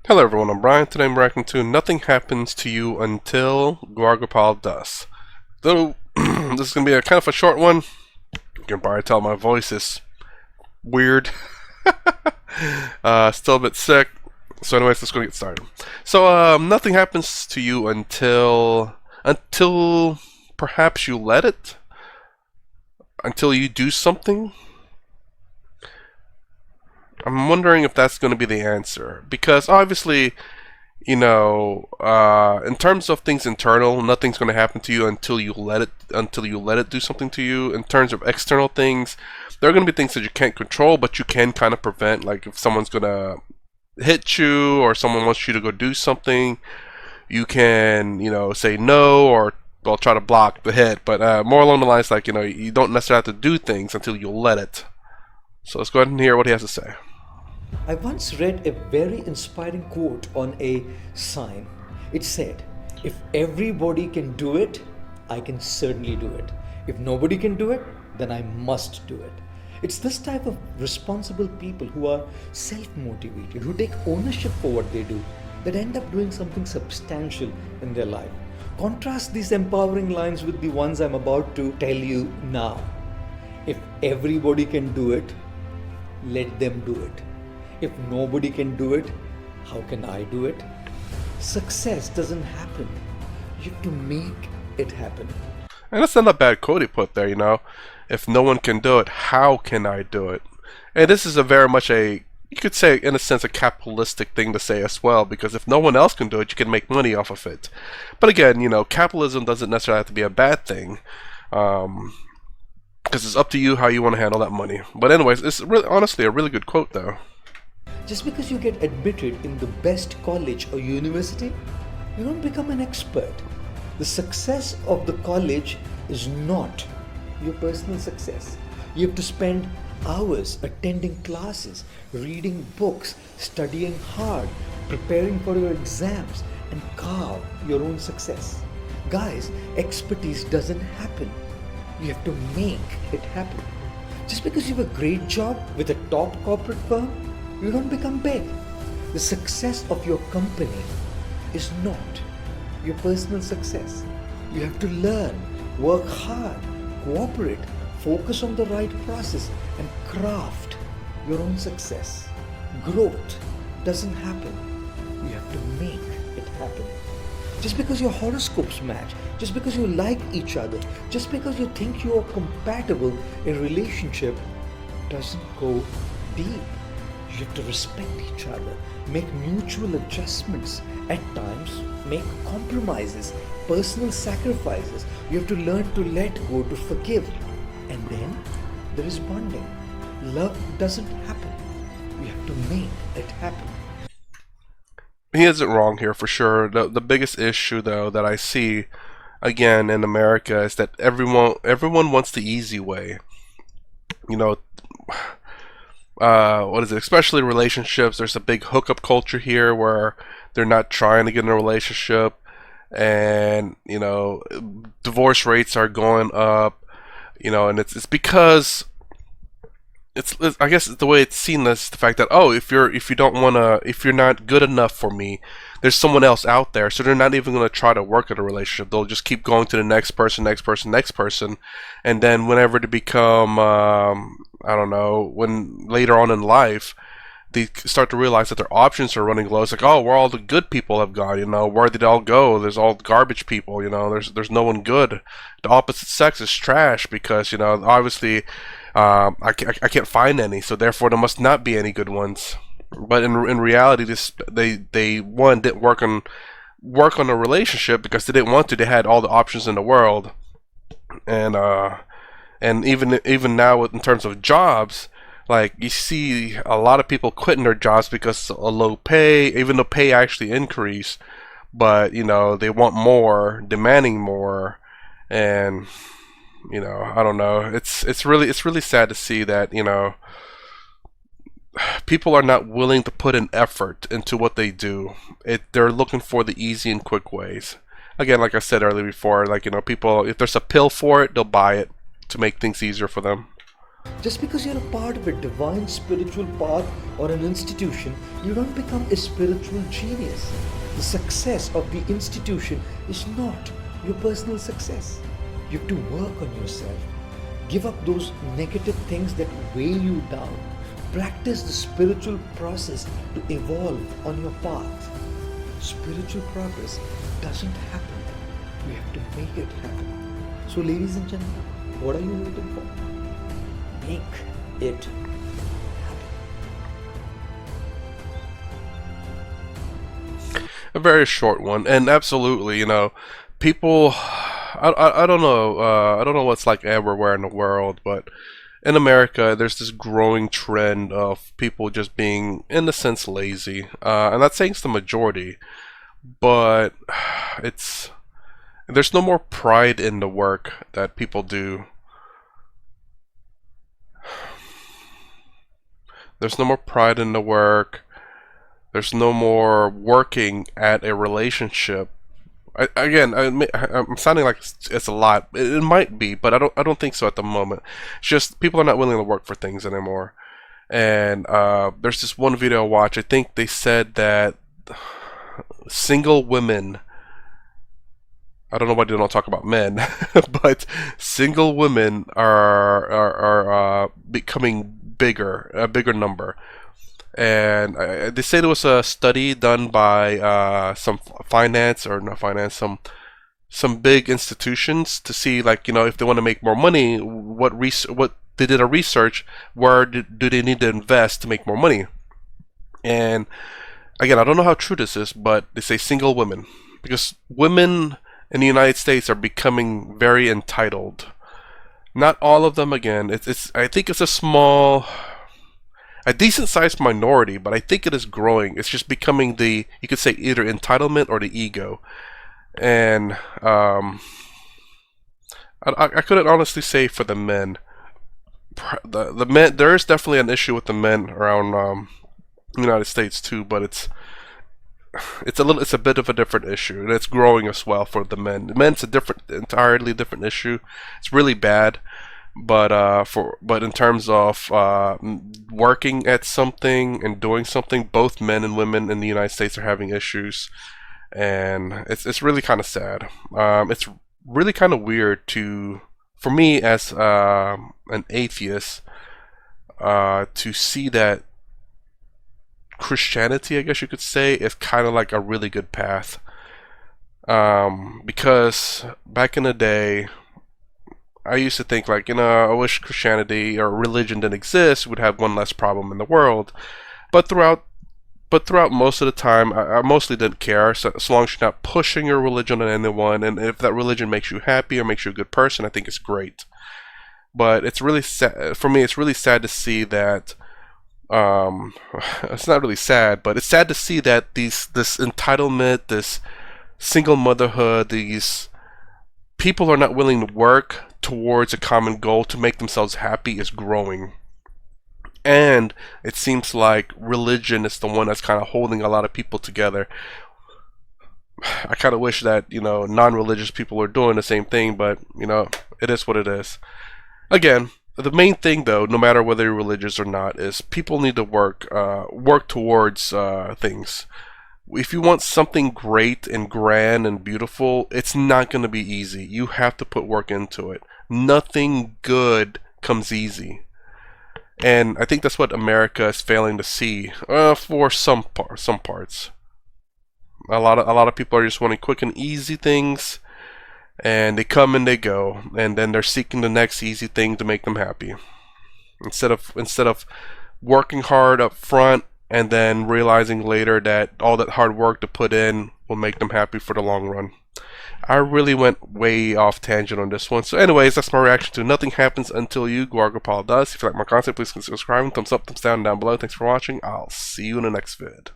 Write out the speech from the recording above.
Hello everyone, I'm Brian. Today I'm reacting to Nothing Happens to You Until Gaur does. Though this is going to be a kind of a short one, you can probably tell my voice is weird. Still a bit sick. So anyways, let's go get started. So nothing happens to you until perhaps you let it? Until you do something? I'm wondering if that's going to be the answer, because obviously, in terms of things internal, nothing's going to happen to you until you let it do something to you. In terms of external things, there are going to be things that you can't control, but you can kind of prevent. Like if someone's going to hit you or someone wants you to go do something, you can, say no or well try to block the hit. But more along the lines like you don't necessarily have to do things until you let it. So let's go ahead and hear what he has to say. I once read a very inspiring quote on a sign. It said, "If everybody can do it, I can certainly do it. If nobody can do it, then I must do it." It's this type of responsible people who are self-motivated, who take ownership for what they do, that end up doing something substantial in their life. Contrast these empowering lines with the ones I'm about to tell you now. If everybody can do it, let them do it. If nobody can do it, how can I do it? Success doesn't happen. You have to make it happen. And that's not a bad quote he put there, If no one can do it, how can I do it? And this is a very much you could say, in a sense, a capitalistic thing to say as well, because if no one else can do it, you can make money off of it. But again, capitalism doesn't necessarily have to be a bad thing. Because it's up to you how you want to handle that money. But anyways, it's really, honestly a really good quote though. Just because you get admitted in the best college or university, you don't become an expert. The success of the college is not your personal success. You have to spend hours attending classes, reading books, studying hard, preparing for your exams, and carve your own success. Guys, expertise doesn't happen. You have to make it happen. Just because you have a great job with a top corporate firm, you don't become big. The success of your company is not your personal success. You have to learn, work hard, cooperate, focus on the right process, and craft your own success. Growth doesn't happen. You have to make it happen. Just because your horoscopes match, just because you like each other, just because you think you are compatible, a relationship doesn't go deep. You have to respect each other, make mutual adjustments, at times make compromises, personal sacrifices. You have to learn to let go, to forgive. And then there is bonding. Love doesn't happen. You have to make it happen. He isn't wrong here for sure. The biggest issue though that I see again in America is that everyone wants the easy way. What is it? Especially relationships. There's a big hookup culture here where they're not trying to get in a relationship, and divorce rates are going up. And it's because I guess the way it's seen is the fact that if you're not good enough for me, there's someone else out there, so they're not even going to try to work at a relationship. They'll just keep going to the next person, and then whenever they become I don't know, when later on in life they start to realize that their options are running low. It's like, where all the good people have gone, where did they all go? There's all garbage people, there's no one good. The opposite sex is trash because obviously I can't find any, so therefore there must not be any good ones. But in reality, they didn't work on a relationship because they didn't want to. They had all the options in the world, and even now in terms of jobs, like you see a lot of people quitting their jobs because of low pay, even though pay actually increased, but they want more, demanding more, and I don't know. It's really sad to see that people are not willing to put an effort into what they do. They're looking for the easy and quick ways. Again, like I said earlier before, like people, if there's a pill for it, they'll buy it to make things easier for them. Just because you're a part of a divine spiritual path or an institution, you don't become a spiritual genius. The success of the institution is not your personal success. You have to work on yourself. Give up those negative things that weigh you down. Practice the spiritual process to evolve on your path. Spiritual progress doesn't happen. You have to make it happen. So, ladies and gentlemen, what are you waiting for? Make it happen. A very short one, and absolutely, people. I don't know. I don't know what's like everywhere in the world, but in America, there's this growing trend of people just being, in a sense, lazy. I'm not saying it's the majority, but there's no more pride in the work that people do. There's no more pride in the work. There's no more working at a relationship. I'm sounding like it's a lot. It might be, but I don't think so at the moment. It's just people are not willing to work for things anymore. And there's this one video I watched. I think they said that single women. I don't know why they don't talk about men, but single women are becoming bigger, a bigger number. And they say there was a study done by some finance or not finance, some big institutions to see, like, if they want to make more money, what they did a research, where do they need to invest to make more money? And again, I don't know how true this is, but they say single women, because women in the United States are becoming very entitled. Not all of them, again. I think it's a decent sized minority, but I think it is growing. It's just becoming you could say either entitlement or the ego. And I couldn't honestly say for the men. The men, there is definitely an issue with the men around the United States too, but it's a bit of a different issue, and it's growing as well for the men. The men's entirely different issue. It's really bad, but in terms of working at something and doing something, both men and women in the United States are having issues, and it's really kind of sad. It's really kind of weird for me as an atheist to see that Christianity, I guess you could say, is kind of like a really good path. Because back in the day, I used to think, like, I wish Christianity or religion didn't exist, we'd have one less problem in the world. But throughout most of the time, I mostly didn't care, so as long as you're not pushing your religion on anyone, and if that religion makes you happy or makes you a good person, I think it's great. But it's really sad for me. It's really sad to see that. It's not really sad, but it's sad to see that this entitlement, this single motherhood, these people are not willing to work towards a common goal to make themselves happy is growing. And it seems like religion is the one that's kind of holding a lot of people together. I kind of wish that, non-religious people are doing the same thing, but, it is what it is. Again, the main thing, though, no matter whether you're religious or not, is people need to work towards things. If you want something great and grand and beautiful, it's not going to be easy. You have to put work into it. Nothing good comes easy. And I think that's what America is failing to see for some parts. A lot of people are just wanting quick and easy things, and they come and they go, and then they're seeking the next easy thing to make them happy, instead of working hard up front and then realizing later that all that hard work to put in will make them happy for the long run. I really went way off tangent on this one. So anyways, that's my reaction to Nothing Happens Until You, Gaur does. If you like my content, please consider subscribing. Thumbs up, thumbs down below. Thanks for watching. I'll see you in the next vid.